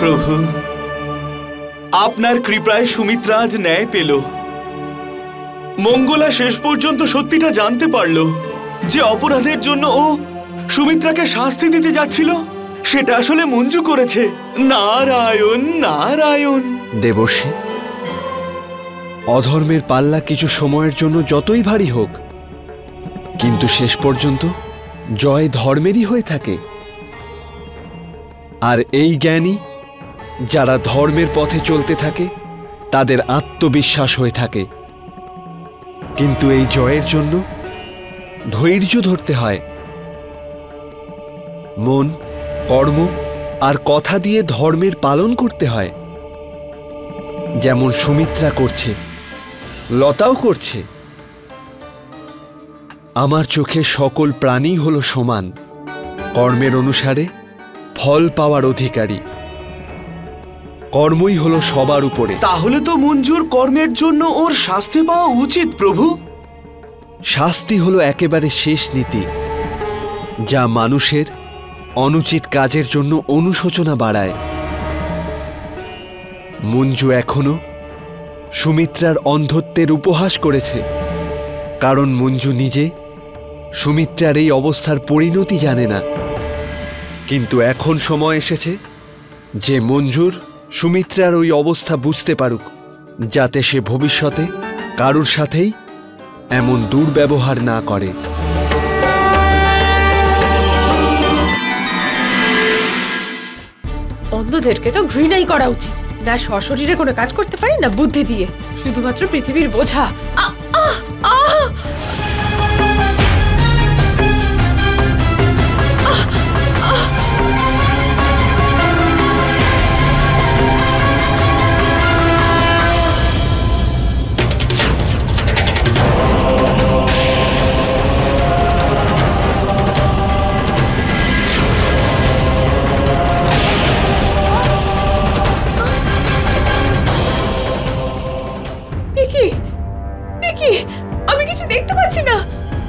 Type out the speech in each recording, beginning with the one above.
প্রভু, আপনার কৃপায় সুমিত্রা আজ ন্যায় পেল। মঙ্গলা শেষ পর্যন্ত সত্যিটা জানতে পারল যে অপরাধের জন্য ও সুমিত্রাকে শাস্তি দিতে যাচ্ছিল সেটা আসলে মঞ্জু করেছে। নারায়ণ নারায়ণ। দেবর্ষি, অধর্মের পাল্লা কিছু সময়ের জন্য যতই ভারী হোক, কিন্তু শেষ পর্যন্ত জয় ধর্মেরই হয়ে থাকে। আর এই জ্ঞানী যারা ধর্মের পথে চলতে থাকে তাদের আত্মবিশ্বাস হয়ে থাকে। কিন্তু এই জয়ের জন্য ধৈর্য ধরতে হয়। মন, কর্ম আর কথা দিয়ে ধর্মের পালন করতে হয়, যেমন সুমিত্রা করছে, লতাও করছে। আমার চোখে সকল প্রাণী হলো সমান, কর্মের অনুসারে ফল পাওয়ার অধিকারী। কর্মই হলো সবার উপরে। তাহলে তো মঞ্জুর কর্মের জন্য ওর শাস্তি পাওয়া উচিত প্রভু। শাস্তি হলো একেবারে শেষ নীতি, যা মানুষের অনুচিত কাজের জন্য অনুশোচনা বাড়ায়। মঞ্জু এখনো সুমিত্রার অন্ধত্বের উপহাস করেছে, কারণ মঞ্জু নিজে সুমিত্রার এই অবস্থার পরিণতি জানে না। কিন্তু এখন সময় এসেছে যে মঞ্জুর সুমিত্রার ওই অবস্থা বুঝতে পারুক, যাতে সে ভবিষ্যতে কারুর সাথেই এমন দুর্ব্যবহার না করে। অন্ধদেরকে তো ঘৃণাই করা উচিত। না সশরীরে কোনো কাজ করতে পারি, না বুদ্ধি দিয়ে, শুধুমাত্র পৃথিবীর বোঝা। আমি কিছু দেখতে পাচ্ছি না।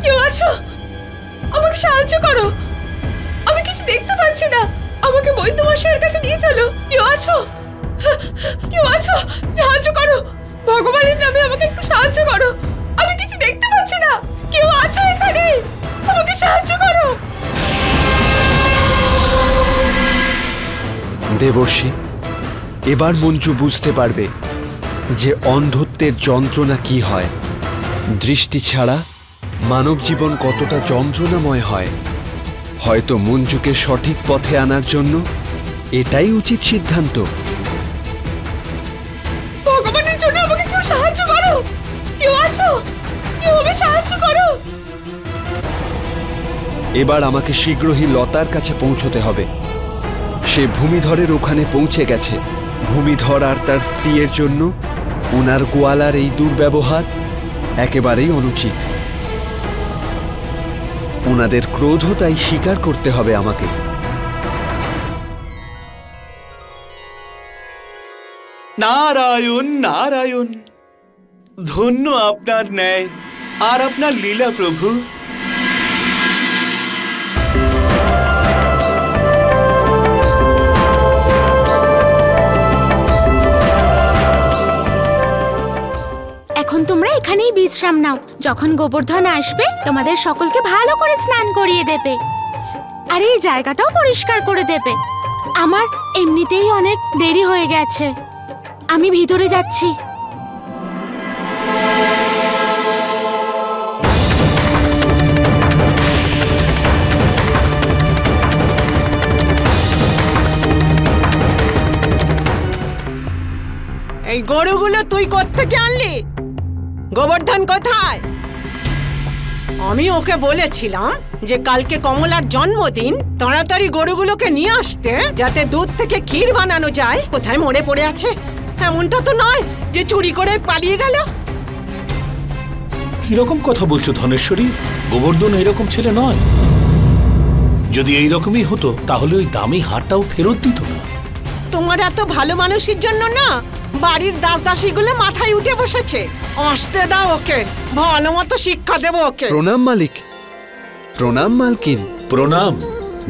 কেউ আছো? আমাকে সাহায্য করো। আমি কিছু দেখতে পাচ্ছি না। আমাকে বৈদ্য মশাইয়ের কাছে নিয়ে চলো। কেউ আছো? কেউ আছো? সাহায্য করো। ভগবানের নামে আমাকে একটু সাহায্য করো। আমি কিছু দেখতে পাচ্ছি না। কেউ আছো এখানে? আমাকে সাহায্য করো। দেবর্ষি, এবার মঞ্জু বুঝতে পারবে যে অন্ধত্বের যন্ত্রণা কি হয়। দৃষ্টি ছাড়া মানব জীবন কতটা যন্ত্রণাময় হয়। হয়তো মঞ্জুকে সঠিক পথে আনার জন্য এটাই উচিত সিদ্ধান্ত। ভগবানের জন্য আমাকে কেউ সাহায্য করো। কেউ আছো? কেউ আমাকে সাহায্য করো। এবার আমাকে শীঘ্রই লতার কাছে পৌঁছতে হবে। সে ভূমিধরের ওখানে পৌঁছে গেছে। ভূমিধর আর তার স্ত্রীর জন্য ওনার গোয়ালার এই দুর্ব্যবহার একেবারেই অনুচিত। ওনাদের ক্রোধ তাই স্বীকার করতে হবে আমাকে। নারায়ণ নারায়ণ। ধন্য আপনার ন্যায় আর আপনার লীলা প্রভু। এখন তোমরা এখানেই বিশ্রাম নাও। যখন গোবর্ধন আসবে তোমাদের সকলকে ভালো করে স্নান করিয়ে দেবে, আর এই জায়গাটাও পরিষ্কার করে দেবে। আমার এমনিতেই অনেক দেরি হয়ে গেছে, আমি ভিতরে যাচ্ছি। এই গরুগুলো তুই কোত্থেকে আনলি? গোবর্ধন কোথায়? আমি ওকে বলেছিলাম যে কালকে কমলার জন্মদিন, তাড়াতাড়ি গরুগুলোকে নিয়ে আসতে, যাতে দুধ থেকে ক্ষীর বানানো যায়। কোথায় মরে পড়ে আছে? এমনটা তো নয় যে চুরি করে পালিয়ে গেল। কিরকম কথা বলছো ধনেশ্বরী? গোবর্ধন এরকম ছেলে নয়। যদি এইরকমই হতো তাহলে ওই দামি হারটাও ফেরত দিত না। তোমার এত ভালো মানুষের জন্য না বাড়ির দাসদাসীগুলো মাথায় উঠে বসেছে। আসতে দাও ওকে, ভালো মতো শিক্ষা দেবো ওকে। প্রণাম মালিক। প্রণাম মালকিন। প্রণাম।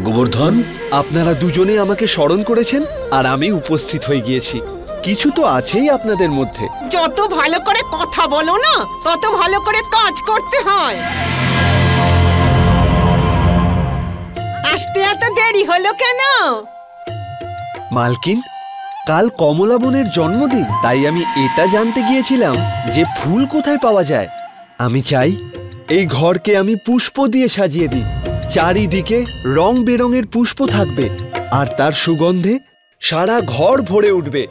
গোবর্ধন, আপনারা দুজনে আমাকে স্মরণ করেছেন আর আমি উপস্থিত হয়ে গিয়েছি। কিছু তো আছেই আপনাদের মধ্যে। যত ভালো করে কথা বলো না, তত ভালো করে কাজ করতে হয়। আসতে এত দেরি হলো কেন? মালকিন, কাল কমলা বোনের জন্মদিন, তাই আমি এটা জানতে গিয়েছিলাম যে ফুল কোথায় পাওয়া যায়। আমি চাই এই ঘরকে আমি পুষ্প দিয়ে সাজিয়ে দিই। চারিদিকে রং বেরঙের পুষ্প থাকবে আর তার সুগন্ধে সারা ঘর ভরে উঠবে।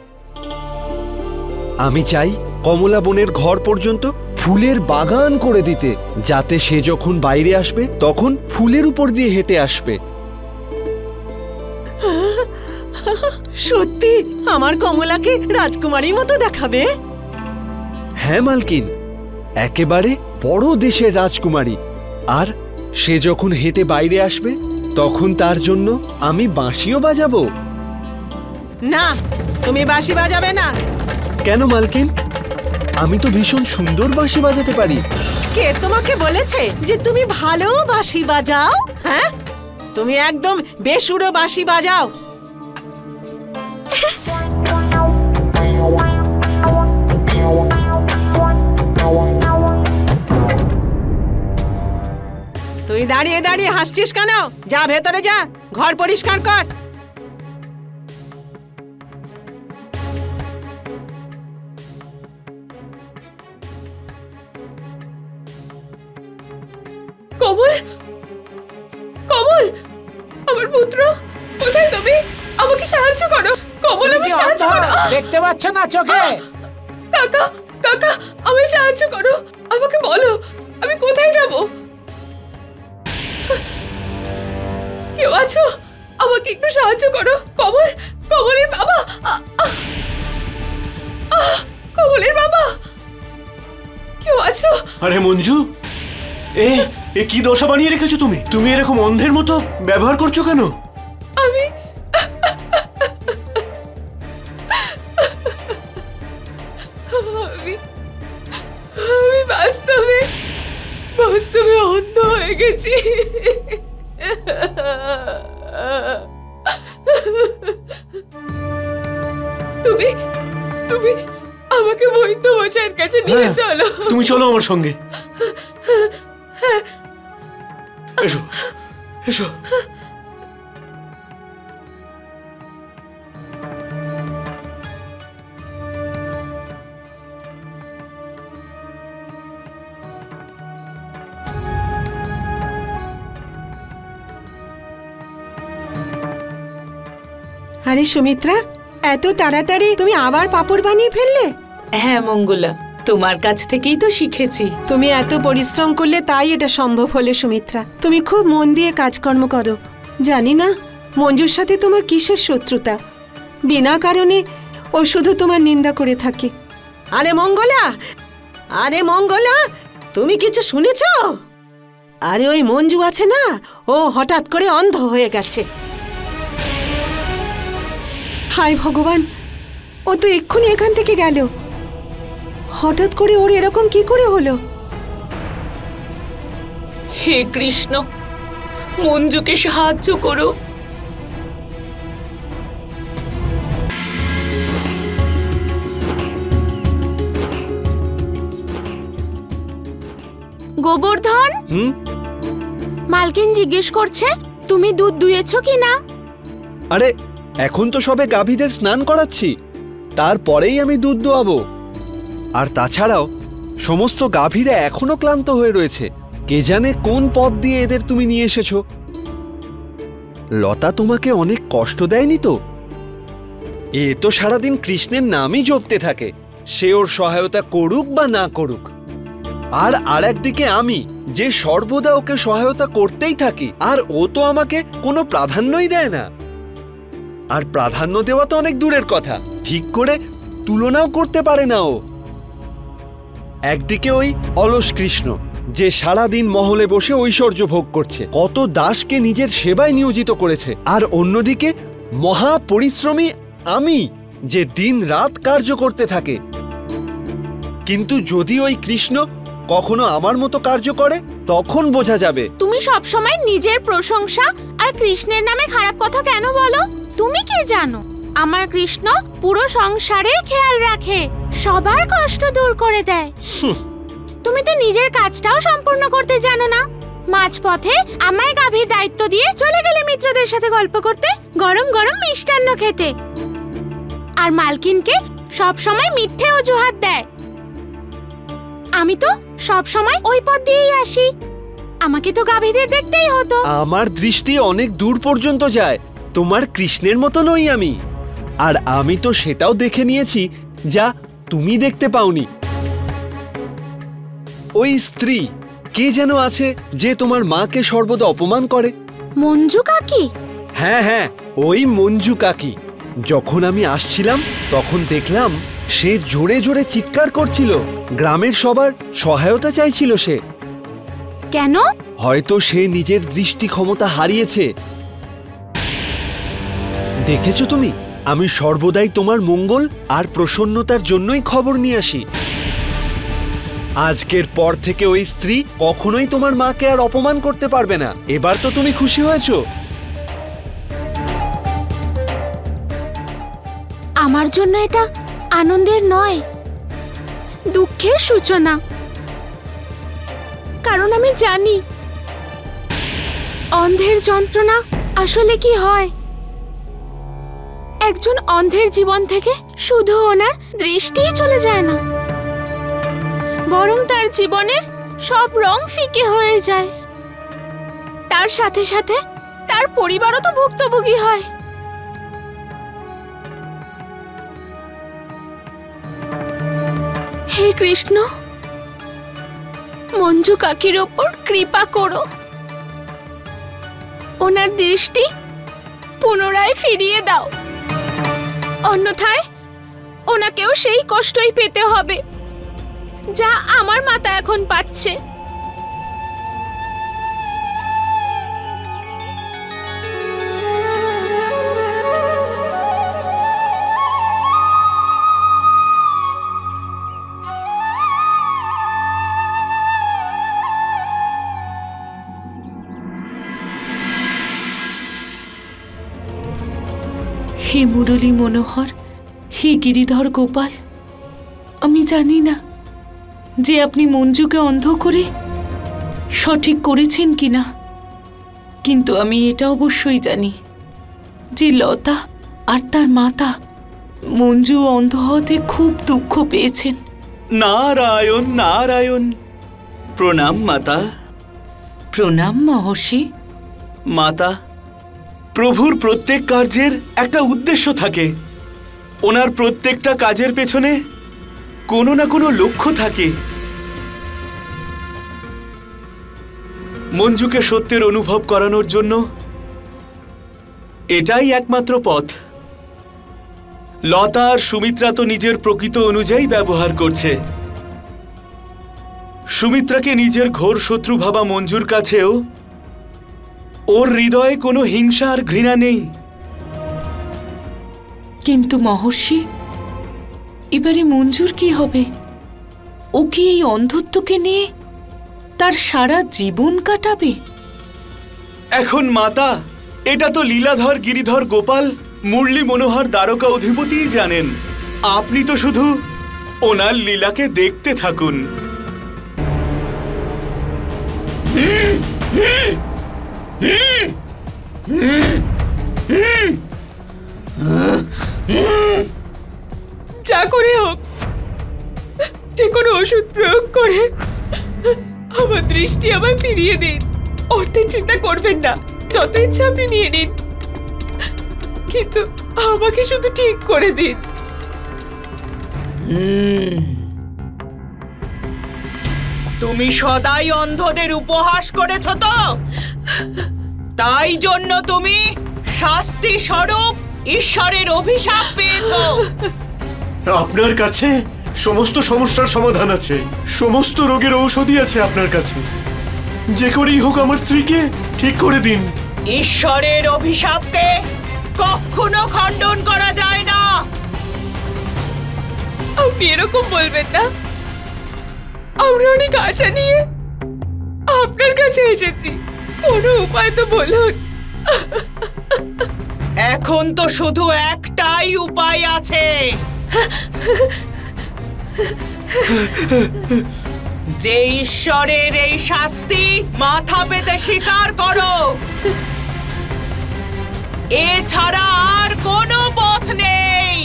আমি চাই কমলা বোনের ঘর পর্যন্ত ফুলের বাগান করে দিতে, যাতে সে যখন বাইরে আসবে তখন ফুলের উপর দিয়ে হেঁটে আসবে। সত্যি আমার কমলাকে রাজকুমারীর মতো দেখাবে? হ্যাঁ মালকিন, একেবারে বড় দেশের রাজকুমারী। আর সে যখন হেঁটে বাইরে আসবে তখন তার জন্য আমি বাঁশিও বাজাবো। না, তুমি বাঁশি বাজাবে না। কেন মালকিন? আমি তো ভীষণ সুন্দর বাঁশি বাজাতে পারি। কে তোমাকে বলেছে যে তুমি ভালো বাঁশি বাজাও? হ্যাঁ, তুমি একদম বেসুরো বাঁশি বাজাও। তুই দাঁড়িয়ে দাঁড়িয়ে হাসছিস কেন? যা ভেতরে যা, ঘর পরিষ্কার কর। কমল, কমল, আমার পুত্র, কোথায় তুমি? আমাকে সাহায্য করো কমল, আমাকে সাহায্য করো। দেখতে পাচ্ছ না চোখে? কাকা, কাকা, আমাকে সাহায্য করো। আমাকে বলো আমি কোথায় যাব? কেউ আছো? আমাকে একটু সাহায্য করো। কমল, কমলের বাবা, কমলের বাবা, কেউ আছো? আরে মঞ্জু, এ কি দশা বানিয়ে রেখেছো তুমি? তুমি এরকম অন্ধের মতো ব্যবহার করছো কেন? আমি আমি বাস্তবে অন্ধ হয়ে গেছি। তুমি তুমি আমাকে বৈদ্য মশাইয়ের কাছে নিয়ে চলো। তুমি চলো আমার সঙ্গে। এসো, এসো। আরে সুমিত্রা, এত তাড়াতাড়ি তুমি আবার পাপড় বানিয়ে ফেললে? হ্যাঁ মঙ্গলা, তোমার কাছ থেকেই তো শিখেছি। তুমি এত পরিশ্রম করলে তাই এটা সম্ভব হলো সুমিত্রা। তুমি খুব মন দিয়ে কাজকর্ম করো। জানি না মঞ্জুর সাথে তোমার কিসের শত্রুতা, বিনা কারণে ও শুধু তোমার নিন্দা করে থাকে। আরে মঙ্গলা, আরে মঙ্গলা, তুমি কিছু শুনেছ? আরে ওই মঞ্জু আছে না, ও হঠাৎ করে অন্ধ হয়ে গেছে। হায় ভগবান, ও তো এক্ষুনি এখান থেকে গেল। হঠাৎ করে ওর এরকম কি করে হলো? হে কৃষ্ণ, মঞ্জুকে সাহায্য করো। গোবর্ধন, মালকিন জিজ্ঞেস করছে তুমি দুধ দুয়েছো কি না। আরে এখন তো সবে গাভীদের স্নান করাচ্ছি, তারপরেই আমি দুধ দোয়াবো। আর তাছাড়াও সমস্ত গাভীরা এখনো ক্লান্ত হয়ে রয়েছে। কে জানে কোন পথ দিয়ে এদের তুমি নিয়ে এসেছো। লতা তোমাকে অনেক কষ্ট দেয়নি তো? এ তো সারাদিন কৃষ্ণের নামই জপতে থাকে, সে ওর সহায়তা করুক বা না করুক। আর একদিকে আমি, যে সর্বদা ওকে সহায়তা করতেই থাকি, আর ও তো আমাকে কোনো প্রাধান্যই দেয় না। আর প্রাধান্য দেওয়া তো অনেক দূরের কথা, ঠিক করে তুলনাও করতে পারে না ও। একদিকে ওই অলস কৃষ্ণ, যে সারাদিন মহলে বসে ঐশ্বর্য ভোগ করছে, কত দাসকে নিজের সেবায় নিয়োজিত করেছে। আর অন্যদিকে মহা পরিশ্রমী আমি, যে দিন রাত কার্য করতে থাকে। কিন্তু যদি ওই কৃষ্ণ কখনো আমার মতো কার্য করে, তখন বোঝা যাবে। তুমি সবসময় নিজের প্রশংসা আর আর কৃষ্ণের নামে খারাপ কথা কেন বলো? তুমি কি জানো আমার কৃষ্ণ পুরো সংসারের খেয়াল রাখে, সবার কষ্ট দূর করে দেয়। তুমি তো নিজের কাজটাও সম্পূর্ণ করতে জানো না। মাঝপথে আমায় গাভীর দায়িত্ব দিয়ে চলে গেলে মিত্রদের সাথে গল্প করতে, গরম গরম মিষ্টান্ন খেতে। আর মালকিনকে সব সময় মিথ্যে অজুহাত দেয়। আমি তো সব সময় ওই পথ দিয়েই আসি, আমাকে তো গাভীদের দেখতেই হতো। আমার দৃষ্টি অনেক দূর পর্যন্ত যায়, তোমার কৃষ্ণের মতো নই আমি। আর আমি তো সেটাও দেখে নিয়েছি যা তুমি দেখতে পাওনি। ওই স্ত্রী কে যেন আছে যে তোমার মাকে সর্বদা অপমান করে। মঞ্জু কাকি? হ্যাঁ হ্যাঁ, ওই মঞ্জু কাকি। যখন আমি আসছিলাম তখন দেখলাম সে জোরে জোরে চিৎকার করছিল, গ্রামের সবার সহায়তা চাইছিল সে। কেন? হয়তো সে নিজের দৃষ্টি ক্ষমতা হারিয়েছে। দেখেছো তুমি, আমি সর্বদাই তোমার মঙ্গল আর প্রসন্নতার জন্যই খবর নিয়ে আসি। আজকের পর থেকে ওই স্ত্রী কখনোই তোমার মাকে আর অপমান করতে পারবে না। এবার তো তুমি খুশি হয়েছো? আমার জন্য এটা আনন্দের নয়, দুঃখের সূচনা। কারণ আমি জানি অন্ধের যন্ত্রণা আসলে কি হয়। একজন অন্ধের জীবন থেকে শুধু ওনার দৃষ্টিই চলে যায় না, বরং তার জীবনের সব রং ফিকে হয়ে যায়। তার সাথে সাথে তার পরিবারও তো ভুক্তভোগী হয়। হে কৃষ্ণ, মঞ্জু কাকির ওপর কৃপা করো, ওনার দৃষ্টি পুনরায় ফিরিয়ে দাও। অন্যথায় ওনাকেও সেই কষ্টই পেতে হবে যা আমার মাতা এখন পাচ্ছে। হে মুরলী মনোহর, হে গিরিধর গোপাল, আমি জানি না যে আপনি মঞ্জুকে অন্ধ করে সঠিক করেছেন কিনা, কিন্তু আমি এটা অবশ্যই জানি যে লতা আর তার মাতা মঞ্জু অন্ধ হতে খুব দুঃখ পেয়েছেন। নারায়ণ নারায়ণ। প্রণাম মাতা। প্রণাম মহর্ষি। মাতা, প্রভুর প্রত্যেক কার্যের একটা উদ্দেশ্য থাকে। ওনার প্রত্যেকটা কাজের পেছনে কোনো না কোনো লক্ষ্য থাকে। মঞ্জুকে সত্যের অনুভব করানোর জন্য এটাই একমাত্র পথ। লতা আর সুমিত্রা তো নিজের প্রকৃত অনুযায়ী ব্যবহার করছে। সুমিত্রাকে নিজের ঘোর শত্রু ভাবা মঞ্জুর কাছেও ওর হৃদয়ে কোনো হিংসা আর ঘৃণা নেই। কিন্তু মহর্ষি, এবারে মঞ্জুর কি হবে? ও কি এই অন্ধত্বকে নিয়ে তার সারা জীবন কাটাবে? এখন মাতা, এটা তো লীলাধর গিরিধর গোপাল মুরলী মনোহর দ্বারকা অধিপতিই জানেন। আপনি তো শুধু ওনার লীলাকে দেখতে থাকুন। যা করে হোক, যে কোনো ওষুধ প্রয়োগ করে আমার দৃষ্টি আমায় ফিরিয়ে দিন। অর্থের চিন্তা করবেন না, যত ইচ্ছা আপনি নিয়ে নিন, কিন্তু আমাকে শুধু ঠিক করে দিন। তুমি সদাই অন্ধদের উপহাস করেছ তো, তাই জন্য তুমি শাস্তি স্বরূপ ঈশ্বরের অভিশাপ পেয়েছো। আপনার কাছে সমস্ত সমস্যার সমাধান আছে, সমস্ত রোগের ঔষধই আছে আপনার কাছে। যে করেই হোক আমার স্ত্রীকে ঠিক করে দিন। ঈশ্বরের অভিশাপকে কখনো খণ্ডন করা যায় না। আপনি এরকম বলবেন না। আমরা অনেক আশা নিয়ে আপনার কাছে এসেছি, কোনো উপায় তো বলুন। এখন তো শুধু একটাই উপায় আছে, যে ঈশ্বরের এই শাস্তি মাথা পেতে স্বীকার করো। এছাড়া আর কোনো পথ নেই।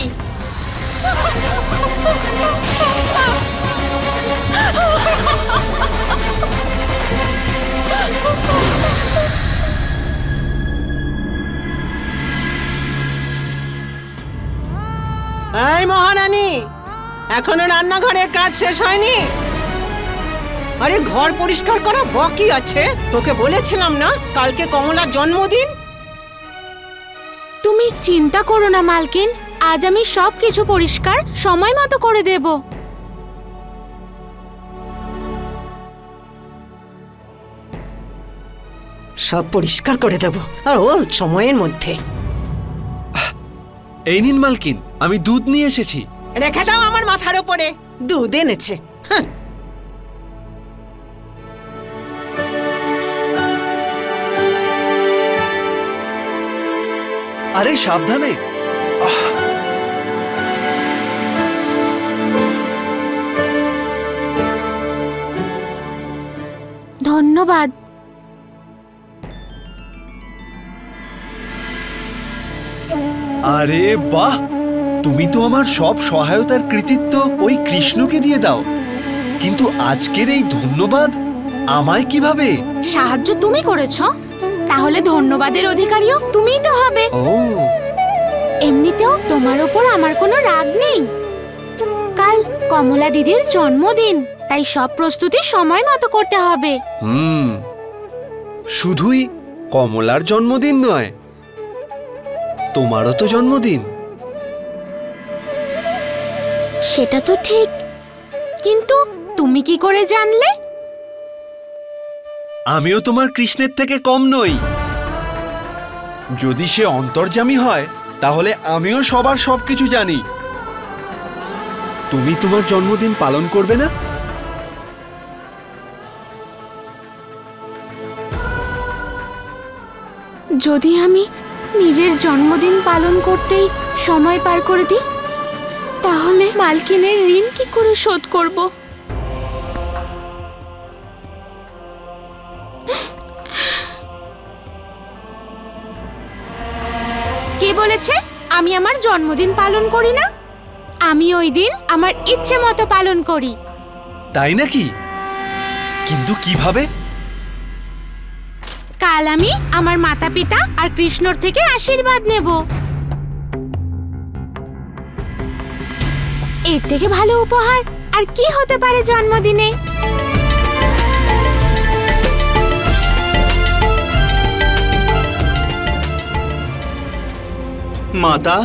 এই মহারানী, এখনো রান্নাঘরের কাজ শেষ হয়নি? আরে ঘর পরিষ্কার করা বাকি আছে। তোকে বলেছিলাম না কালকে কমলার জন্মদিন? তুমি চিন্তা করো না মালকিন, আজ আমি সব কিছু পরিষ্কার সময় মতো করে দেব। সব পরিষ্কার করে দেব, আর ওর সময়ের মধ্যে। এই নিন মালকিন, আমি দুধ নিয়ে এসেছি। রেখে দাও আমার মাথার উপরে, দুধ এনেছে। হ্যাঁ, আরে সাবধানে। ধন্যবাদ। আরে বাহ, তুমি তো আমার সব সহায়তার কৃতিত্ব ওই কৃষ্ণকে দিয়ে দাও, কিন্তু আজকের এই ধন্যবাদ আমায় কিভাবে? সাহায্য তুমি করেছো, তাহলে ধন্যবাদের অধিকারীও তুমিই তো হবে। ও, এমনিতেও তোমার ওপর আমার কোনো রাগ নেই। কাল কমলা দিদির জন্মদিন, তাই সব প্রস্তুতি সময় মতো করতে হবে। শুধুই কমলার জন্মদিন নয়, তোমারও তো জন্মদিন। সেটা তো ঠিক, কিন্তু তুমি কি করে জানলে? আমিও তোমার কৃষ্ণের থেকে কম নই। যদি সে অন্তর্যামী হয় তাহলে আমিও সবার সবকিছু জানি। তুমি তোমার জন্মদিন পালন করবে না? যদি আমি নিজের জন্মদিন পালন করতেই সময় পার করে দিই, তাহলে মালকিনের ঋণ কি করে শোধ করব? কে বলেছে আমি আমার জন্মদিন পালন করি না? আমি ওই দিন আমার ইচ্ছে মতো পালন করি। তাই নাকি? কিন্তু কিভাবে? কাল আমি আমার মাতা পিতা আর কৃষ্ণর থেকে আশীর্বাদ নেব। এর থেকে ভালো উপহার আর কি হতে পারে জন্মদিনে? মাতা,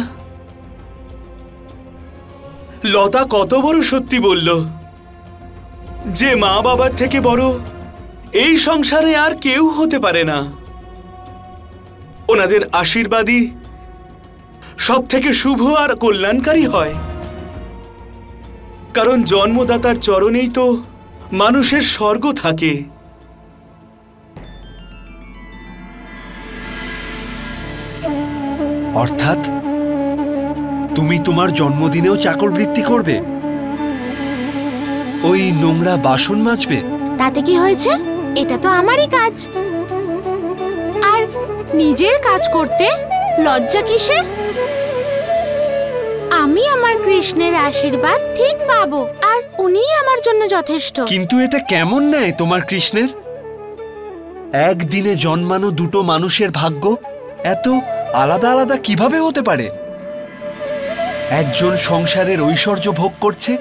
লতা কত বড় সত্যি বলল যে মা বাবার থেকে বড় এই সংসারে আর কেউ হতে পারে না। ওনাদের আশীর্বাদই সব থেকে শুভ আর কল্যাণকারী হয়, কারণ জন্মদাতার চরণেই তো মানুষের স্বর্গ থাকে। অর্থাৎ তুমি তোমার জন্মদিনেও চাকরবৃত্তি করবে? ওই নোংরা বাসন মাজবে? তাতে কি হয়েছে? এটা তো আমারই কাজ। আর নিজের কাজ করতে লজ্জা কিসের? আমি আমার কৃষ্ণের আশীর্বাদ ঠিক পাবো, আর উনিই আমার জন্য যথেষ্ট। কিন্তু এটা কেমন ন্যায় তোমার কৃষ্ণের? একদিনে জন্মানো দুটো মানুষের ভাগ্য এত আলাদা আলাদা কিভাবে হতে পারে? একজন সংসারের ঐশ্বর্য ভোগ করছে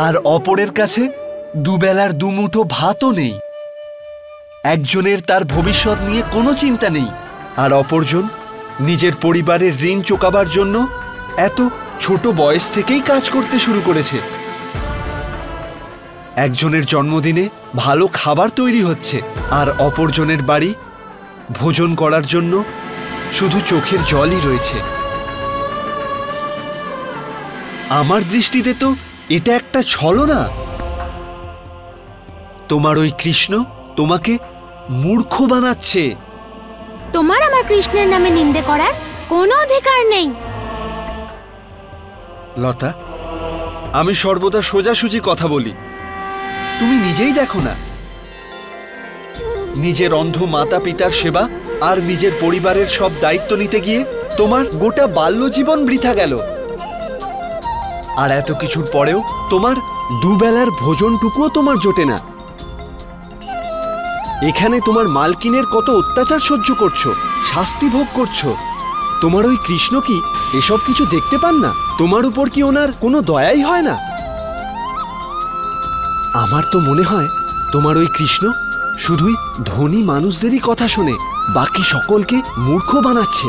আর অপরের কাছে দুবেলার দুমুঠো ভাতও নেই। একজনের তার ভবিষ্যৎ নিয়ে কোনো চিন্তা নেই, আর অপরজন নিজের পরিবারের ঋণ চোকাবার জন্য এত ছোট বয়স থেকেই কাজ করতে শুরু করেছে। একজনের জন্মদিনে ভালো খাবার তৈরি হচ্ছে, আর অপরজনের বাড়ি ভোজন করার জন্য শুধু চোখের জলই রয়েছে। আমার দৃষ্টিতে তো এটা একটা ছলনা। তোমার ওই কৃষ্ণ তোমাকে মূর্খ বানাচ্ছে। তোমার আমার কৃষ্ণের নামে নিন্দে করার কোনো অধিকার নেই। লতা, আমি সর্বদা সোজাসুজি কথা বলি, তুমি নিজেই দেখো না। নিজের অন্ধ মাতা পিতার সেবা আর নিজের পরিবারের সব দায়িত্ব নিতে গিয়ে তোমার গোটা বাল্য জীবন বৃথা গেল। আর এত কিছুর পরেও তোমার দুবেলার ভোজনটুকুও তোমার জোটে না। এখানে তোমার মালকিনের কত অত্যাচার সহ্য করছো, শাস্তি ভোগ করছো। তোমার ওই কৃষ্ণ কি এসব কিছু দেখতে পান না? তোমার উপর কি ওনার কোনো দয়াই হয় না? আমার তো মনে হয় তোমার ওই কৃষ্ণ শুধুই ধনী মানুষদেরই কথা শোনে, বাকি সকলকে মূর্খ বানাচ্ছে।